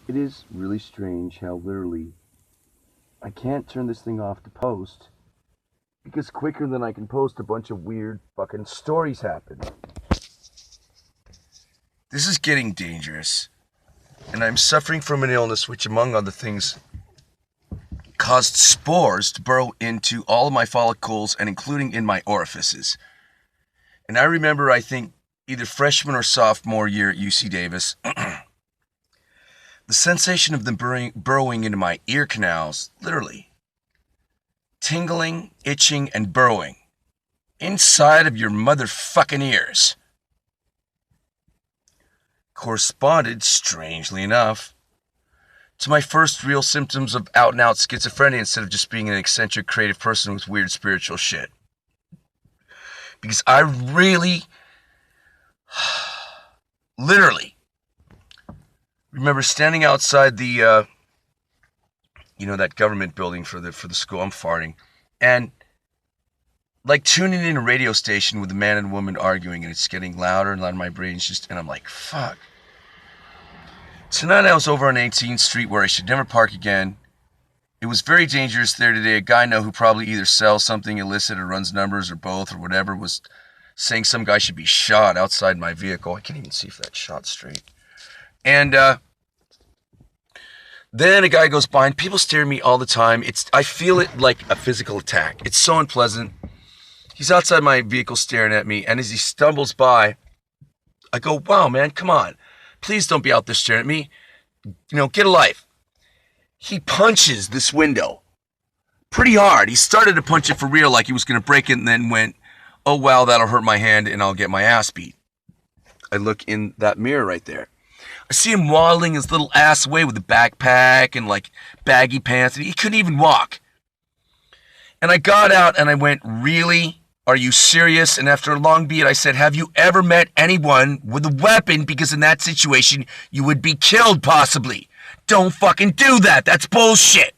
It is really strange how literally I can't turn this thing off to post because quicker than I can post a bunch of weird fucking stories happen. This is getting dangerous, and I'm suffering from an illness which, among other things, caused spores to burrow into all of my follicles and including in my orifices. And I remember, I think, either freshman or sophomore year at UC Davis, the sensation of them burrowing into my ear canals, literally, tingling, itching, and burrowing inside of your motherfucking ears, corresponded, strangely enough, to my first real symptoms of out-and-out schizophrenia instead of just being an eccentric creative person with weird spiritual shit. Because I really, literally, remember standing outside the, that government building for the school. I'm farting. And like tuning in a radio station with a man and woman arguing, and it's getting louder and louder. My brain's just, and I'm like, fuck. Tonight I was over on 18th Street where I should never park again. It was very dangerous there today. A guy I know who probably either sells something illicit or runs numbers or both or whatever was saying some guy should be shot outside my vehicle. I can't even see if that's shot straight. And then a guy goes by and people stare at me all the time. I feel it like a physical attack. It's so unpleasant. He's outside my vehicle staring at me, and as he stumbles by, I go, wow, man, come on. Please don't be out there staring at me. Get a life. He punches this window pretty hard. He started to punch it for real like he was going to break it and then went, oh, wow, that'll hurt my hand and I'll get my ass beat. I look in that mirror right there. I see him waddling his little ass away with a backpack and like baggy pants, and he couldn't even walk. And I got out and I went, really? Are you serious? And after a long beat, I said, have you ever met anyone with a weapon? Because in that situation, you would be killed possibly. Don't fucking do that. That's bullshit.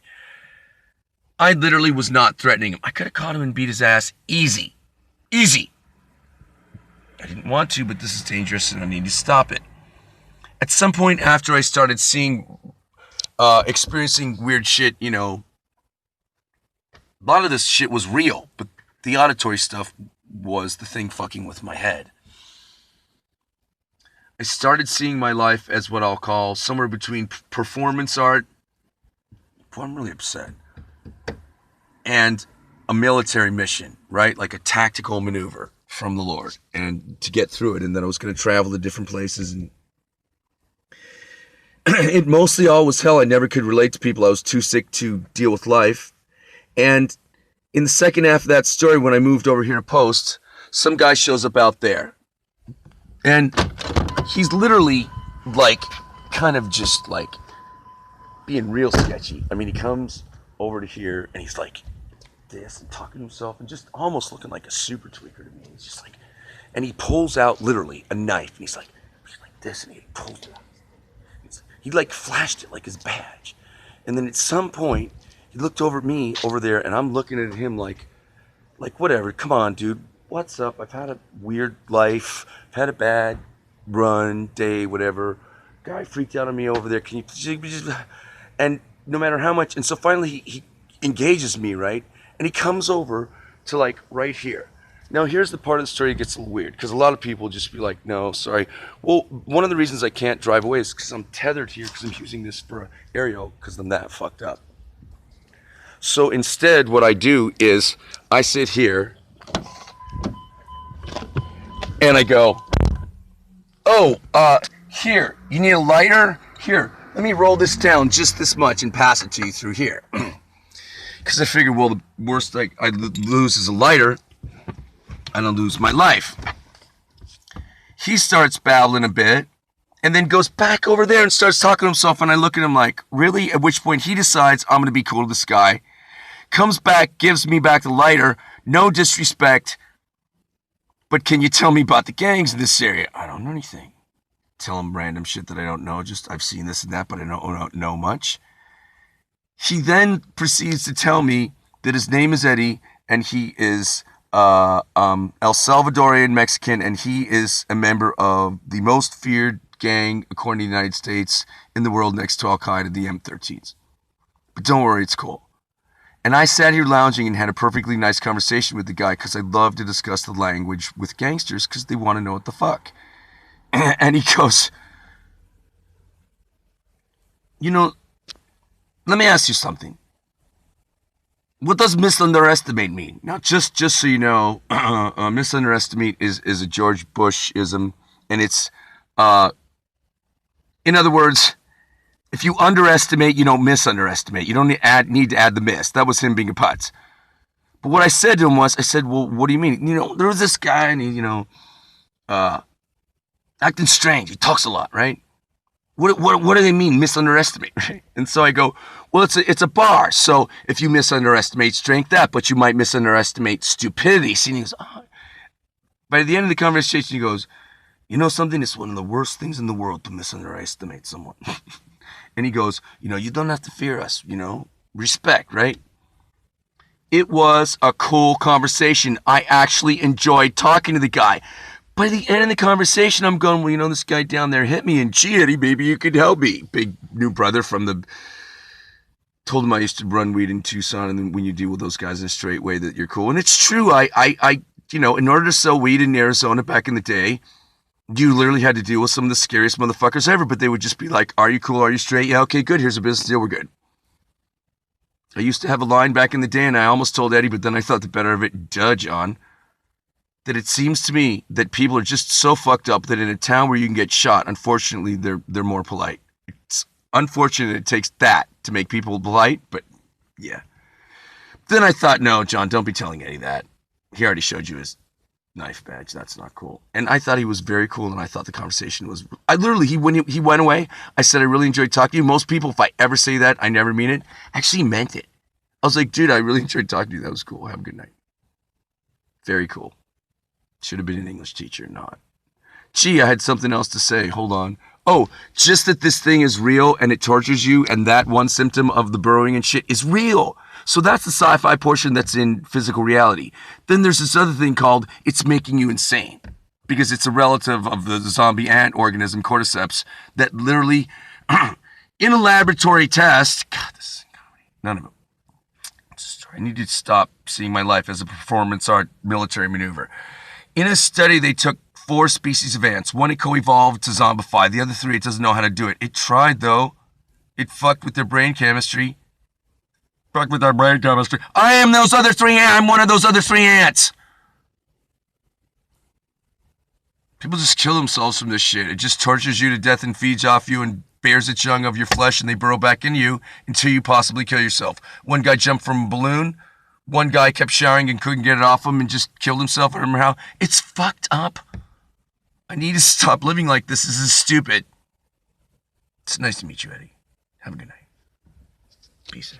I literally was not threatening him. I could have caught him and beat his ass easy. Easy. I didn't want to, but this is dangerous and I need to stop it. At some point after I started experiencing weird shit, a lot of this shit was real, but the auditory stuff was the thing fucking with my head. I started seeing my life as what I'll call somewhere between performance art, boy, I'm really upset, and a military mission, right? Like a tactical maneuver from the Lord, and to get through it, and then I was going to travel to different places, and it mostly all was hell. I never could relate to people. I was too sick to deal with life. And in the second half of that story, when I moved over here to post, some guy shows up out there. And he's literally like, kind of just like being real sketchy. I mean, he comes over to here and he's like this and talking to himself and just almost looking like a super tweaker to me. He's just like, and he pulls out literally a knife and he's like this, and he pulls it out. He like flashed it like his badge. And then at some point, he looked over at me over there, and I'm looking at him like whatever. Come on, dude. What's up? I've had a weird life. I've had a bad run, day, whatever. Guy freaked out on me over there. Can you please? And no matter how much. And so finally he engages me, right? And he comes over to like right here. Now, here's the part of the story that gets a little weird, because a lot of people just be like, no, sorry. Well, one of the reasons I can't drive away is because I'm tethered here, because I'm using this for an aerial, because I'm that fucked up. So instead, what I do is I sit here and I go, oh, here, you need a lighter? Here, let me roll this down just this much and pass it to you through here. Because I figured, well, the worst I lose is a lighter. I don't lose my life. He starts babbling a bit and then goes back over there and starts talking to himself, and I look at him like, really? At which point he decides I'm going to be cool to this guy, comes back, gives me back the lighter, no disrespect, but can you tell me about the gangs in this area? I don't know anything. Tell him random shit that I don't know, just I've seen this and that, but I don't know much. He then proceeds to tell me that his name is Eddie and he is El Salvadorian Mexican, and he is a member of the most feared gang, according to the United States, in the world next to Al-Qaeda, the M13s. But don't worry, it's cool. And I sat here lounging and had a perfectly nice conversation with the guy because I love to discuss the language with gangsters because they want to know what the fuck. And he goes, you know, let me ask you something. What does misunderestimate mean? Now, just so you know, misunderestimate is a George Bush-ism, and it's, in other words, if you underestimate, you don't misunderestimate. You don't need to add the miss. That was him being a putz. But what I said to him was, I said, well, what do you mean? You know, there was this guy, and he, acting strange. He talks a lot, right? What do they mean, misunderestimate? Right? And so I go, well, it's a bar. So if you misunderestimate strength, but you might misunderestimate stupidity. See, and he goes, oh. By the end of the conversation, he goes, you know something? It's one of the worst things in the world to misunderestimate someone. And he goes, you don't have to fear us, respect, right? It was a cool conversation. I actually enjoyed talking to the guy. By the end of the conversation, I'm going, well, this guy down there hit me, and gee, Eddie, maybe you could help me. Big new brother told him I used to run weed in Tucson, and then when you deal with those guys in a straight way, that you're cool. And it's true. I in order to sell weed in Arizona back in the day, you literally had to deal with some of the scariest motherfuckers ever, but they would just be like, are you cool? Are you straight? Yeah, okay, good. Here's a business deal. We're good. I used to have a line back in the day, and I almost told Eddie, but then I thought the better of it, John, that it seems to me that people are just so fucked up that in a town where you can get shot, unfortunately, they're more polite. It's unfortunate it takes that to make people polite, but yeah. Then I thought, no, John, don't be telling Eddie that. He already showed you his knife badge. That's not cool. And I thought he was very cool, and I thought the conversation was... when he went away, I said, I really enjoyed talking to you. Most people, if I ever say that, I never mean it. Actually meant it. I was like, dude, I really enjoyed talking to you. That was cool. Have a good night. Very cool. Should have been an English teacher, not. Gee, I had something else to say. Hold on. Oh, just that this thing is real and it tortures you, and that one symptom of the burrowing and shit is real. So that's the sci-fi portion that's in physical reality. Then there's this other thing called it's making you insane, because it's a relative of the zombie ant organism, cordyceps, that literally, in a laboratory test, God, this is comedy. None of it. I need to stop seeing my life as a performance art military maneuver. In a study, they took 4 species of ants. One, it co-evolved to zombify. The other 3, it doesn't know how to do it. It tried, though. It fucked with their brain chemistry. Fucked with our brain chemistry. I am those other 3 ants. I'm one of those other 3 ants. People just kill themselves from this shit. It just tortures you to death and feeds off you and bears its young of your flesh, and they burrow back in you until you possibly kill yourself. One guy jumped from a balloon. One guy kept showering and couldn't get it off him and just killed himself. I remember how it's fucked up. I need to stop living like this. This is stupid. It's nice to meet you, Eddie. Have a good night. Peace.